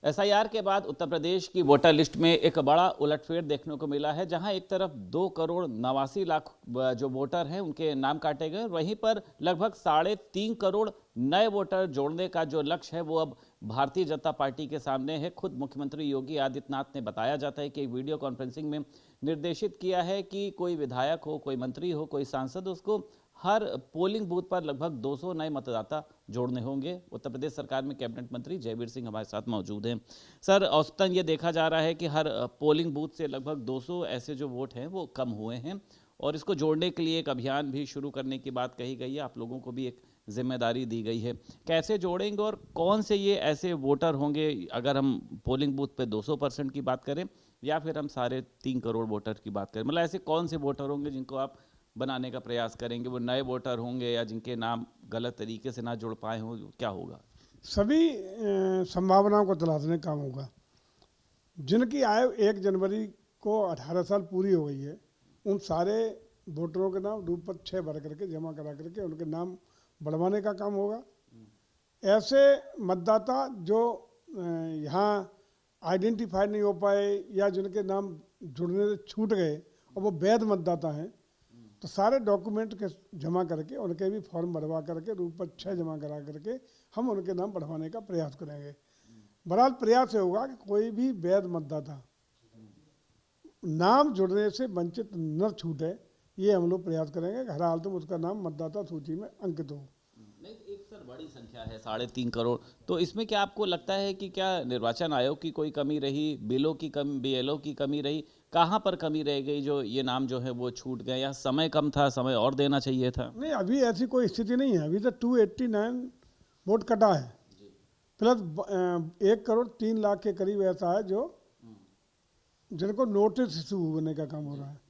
SIR के बाद उत्तर प्रदेश की वोटर लिस्ट में एक बड़ा उलटफेर देखने को मिला है, जहां एक तरफ 2 करोड़ 89 लाख जो वोटर हैं उनके नाम काटे गए, वहीं पर लगभग 3.5 करोड़ नए वोटर जोड़ने का जो लक्ष्य है वो अब भारतीय जनता पार्टी के सामने है। खुद मुख्यमंत्री योगी आदित्यनाथ ने बताया जाता है कि एक वीडियो कॉन्फ्रेंसिंग में निर्देशित किया है कि कोई विधायक हो, कोई मंत्री हो, कोई सांसद, उसको हर पोलिंग बूथ पर लगभग 200 नए मतदाता जोड़ने होंगे। उत्तर प्रदेश सरकार में कैबिनेट मंत्री जयवीर सिंह हमारे साथ मौजूद हैं। सर, औसतन ये देखा जा रहा है कि हर पोलिंग बूथ से लगभग 200 ऐसे जो वोट हैं वो कम हुए हैं और इसको जोड़ने के लिए एक अभियान भी शुरू करने की बात कही गई है। आप लोगों को भी एक जिम्मेदारी दी गई है, कैसे जोड़ेंगे और कौन से ये ऐसे वोटर होंगे, अगर हम पोलिंग बूथ पे 200% की बात करें या फिर हम 3.5 करोड़ वोटर की बात करें, मतलब ऐसे कौन से वोटर होंगे जिनको आप बनाने का प्रयास करेंगे? वो नए वोटर होंगे या जिनके नाम गलत तरीके से ना जुड़ पाए हों, क्या होगा? सभी संभावनाओं को तलाशने काम होगा। जिनकी आयु 1 जनवरी को 18 साल पूरी हो गई है, उन सारे वोटरों के नाम रूपपत्र 6 भर करके जमा करा करके उनके नाम बढ़वाने का काम होगा। ऐसे मतदाता जो यहाँ आइडेंटिफाई नहीं हो पाए या जिनके नाम जुड़ने से छूट गए और वो वैध मतदाता हैं, तो सारे डॉक्यूमेंट के जमा करके उनके भी फॉर्म भरवा करके रूपपत्र 6 जमा करा करके हम उनके नाम बढ़वाने का प्रयास करेंगे। बहरहाल प्रयास ये होगा कि कोई भी वैध मतदाता नाम जुड़ने से वंचित न छूटे, ये हम लोग प्रयास करेंगे कि हर हालत में उसका नाम मतदाता सूची में अंकित हो। नहीं, एक सर बड़ी संख्या है 3.5 करोड़, तो इसमें क्या आपको लगता है कि क्या निर्वाचन आयोग की कोई कमी रही, बिलों की कमी, बीएलओ की कमी रही, कहाँ पर कमी रह गई जो ये नाम जो है वो छूट गए, या समय कम था, समय और देना चाहिए था? नहीं, अभी ऐसी कोई स्थिति नहीं है। अभी तो 289 वोट कटा है, प्लस 1 करोड़ 3 लाख के करीब ऐसा है जो जिनको नोटिस इशू होने का काम हो रहा है।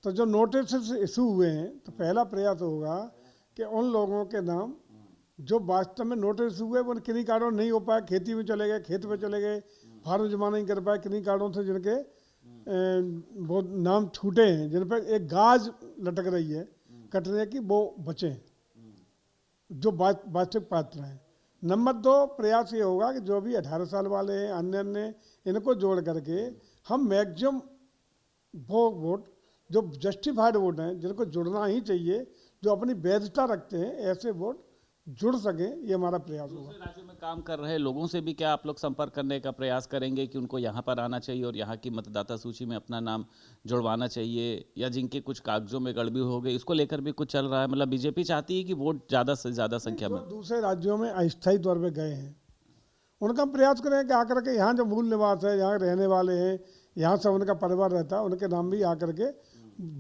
तो जो नोटिस इशू हुए हैं, तो पहला प्रयास होगा कि उन लोगों के नाम जो वास्तव में नोटिस हुए वो किन्हीं कारणों नहीं हो पाए, खेती में चले गए, खेत में चले गए, फार्म जमा नहीं कर पाए, किन्हीं कारणों से जिनके वो नाम छूटे हैं, जिन पर एक गाज लटक रही है कटने की, वो बचे जो वास्तविक पात्र हैं। नंबर 2 प्रयास ये होगा कि जो भी 18 साल वाले हैं, अन्य इनको जोड़ करके हम मैक्सिमम वो वोट जो जस्टिफाइड वोट हैं, जिनको जुड़ना ही चाहिए, जो अपनी वैधता रखते हैं, ऐसे वोट जुड़ सके, ये हमारा प्रयास होगा। दूसरे राज्यों में काम कर रहे लोगों से भी क्या आप लोग संपर्क करने का प्रयास करेंगे कि उनको यहाँ पर आना चाहिए और यहाँ की मतदाता सूची में अपना नाम जुड़वाना चाहिए, या जिनके कुछ कागजों में गड़बड़ी हो गई, इसको लेकर भी कुछ चल रहा है? मतलब बीजेपी चाहती है कि वोट ज़्यादा से ज़्यादा संख्या में। दूसरे राज्यों में अस्थायी तौर पर गए हैं, उनका हम प्रयास करें कि आकर के यहाँ जो मूल निवास है, यहाँ रहने वाले हैं, यहाँ से उनका परिवार रहता है, उनके नाम भी आकर के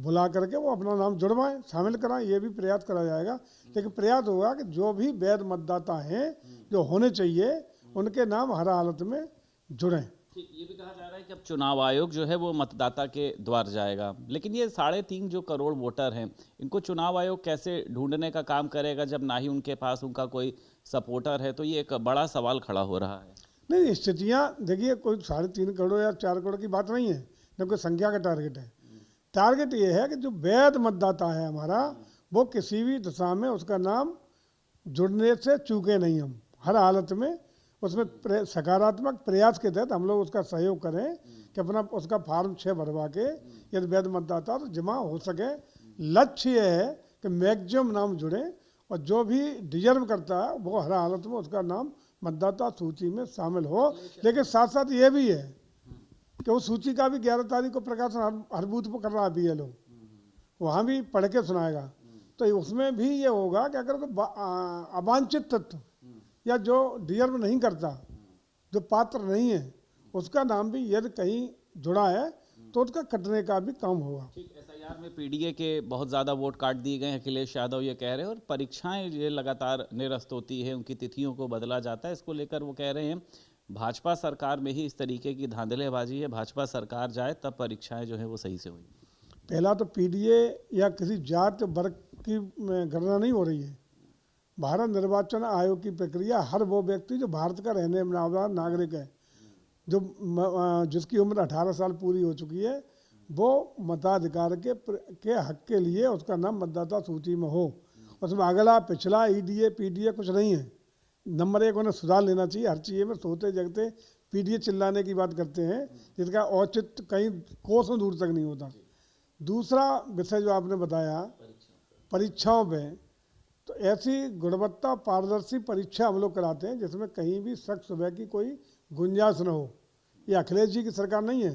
बुला करके वो अपना नाम जुड़वाएं, शामिल कराएं, ये भी प्रयास करा जाएगा। लेकिन प्रयास होगा कि जो भी वैध मतदाता हैं, जो होने चाहिए, उनके नाम हर हालत में जुड़ें। ये भी कहा जा रहा है कि अब चुनाव आयोग जो है वो मतदाता के द्वार जाएगा, लेकिन ये 3.5 करोड़ वोटर हैं, इनको चुनाव आयोग कैसे ढूंढने का काम करेगा जब ना ही उनके पास उनका कोई सपोर्टर है? तो ये एक बड़ा सवाल खड़ा हो रहा है। नहीं, स्थितियाँ देखिए, कोई 3.5 करोड़ या 4 करोड़ की बात नहीं है, न कोई संख्या का टारगेट है। टारगेट ये है कि जो वैध मतदाता है हमारा, वो किसी भी दशा में उसका नाम जुड़ने से चूके नहीं। हम हर हालत में उसमें सकारात्मक प्रयास के तहत हम लोग उसका सहयोग करें कि अपना उसका फार्म 6 भरवा के यदि वैध मतदाता तो जमा हो सके। लक्ष्य ये है कि मैक्सिमम नाम जुड़े और जो भी डिजर्व करता है वो हर हालत में उसका नाम मतदाता सूची में शामिल हो। लेकिन साथ साथ ये भी है कि वो सूची का भी 11 तारीख को प्रकाशन हर बूथ पर कर रहा है बीएलओ, वहाँ भी पढ़ के सुनाएगा। तो उसमें भी ये होगा कि अगर कोई अवांछित तत्व या जो डिजर्व नहीं करता, जो पात्र नहीं है, उसका नाम भी यदि कहीं जुड़ा है तो उसका कटने का भी काम होगा। एसआईआर में पीडीए के बहुत ज़्यादा वोट काट दिए गए हैं, अखिलेश यादव ये कह रहे हैं, और परीक्षाएं ये लगातार निरस्त होती है, उनकी तिथियों को बदला जाता है। इसको लेकर वो कह रहे हैं भाजपा सरकार में ही इस तरीके की धांधलेबाजी है, भाजपा सरकार जाए तब परीक्षाएं जो है वो सही से हुई। पहला तो पीडीए या किसी जात वर्ग की गणना नहीं हो रही है। भारत निर्वाचन आयोग की प्रक्रिया, हर वो व्यक्ति जो भारत का रहने वाला नागरिक है, जो जिसकी उम्र 18 साल पूरी हो चुकी है, वो मताधिकार के हक के लिए उसका नाम मतदाता सूची में हो। उसमें अगला पिछला ईडीए पीडीए कुछ नहीं है। नंबर 1 उन्हें सुधार लेना चाहिए हर चीज़ में, सोते जगते पीटीए चिल्लाने की बात करते हैं जिसका औचित्य कहीं कोसों दूर तक नहीं होता। दूसरा विषय जो आपने बताया परीक्षाओं पे, तो ऐसी गुणवत्ता पारदर्शी परीक्षा हम लोग कराते हैं जिसमें कहीं भी शक शुबह की कोई गुंजाइश न हो। ये अखिलेश जी की सरकार नहीं है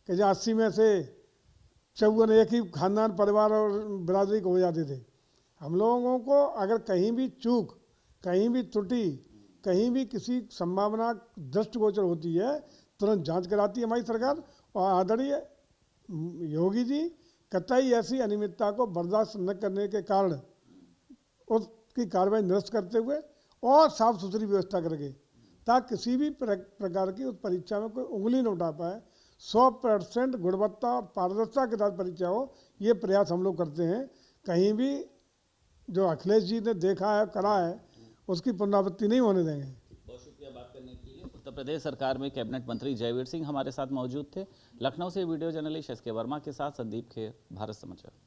कि जहाँ 80 में से 54 एक ही खानदान परिवार और बिरादरी को हो जाते थे। हम लोगों को अगर कहीं भी चूक, कहीं भी त्रुटि, कहीं भी किसी संभावना दृष्टिगोचर होती है तुरंत जांच कराती है हमारी सरकार। और आदरणीय योगी जी कतई ऐसी अनियमितता को बर्दाश्त न करने के कारण उसकी कार्रवाई निरस्त करते हुए और साफ सुथरी व्यवस्था करके ताकि किसी भी प्रकार की उस परीक्षा में कोई उंगली न उठा पाए, 100% गुणवत्ता और पारदर्शिता के साथ परीक्षा हो, ये प्रयास हम लोग करते हैं। कहीं भी जो अखिलेश जी ने देखा है करा है उसकी पुनरावृत्ति नहीं होने देंगे। बहुत शुक्रिया बात करने के लिए। उत्तर प्रदेश सरकार में कैबिनेट मंत्री जयवीर सिंह हमारे साथ मौजूद थे। लखनऊ से वीडियो जर्नलिस्ट SK वर्मा के साथ संदीप खेर, भारत समाचार।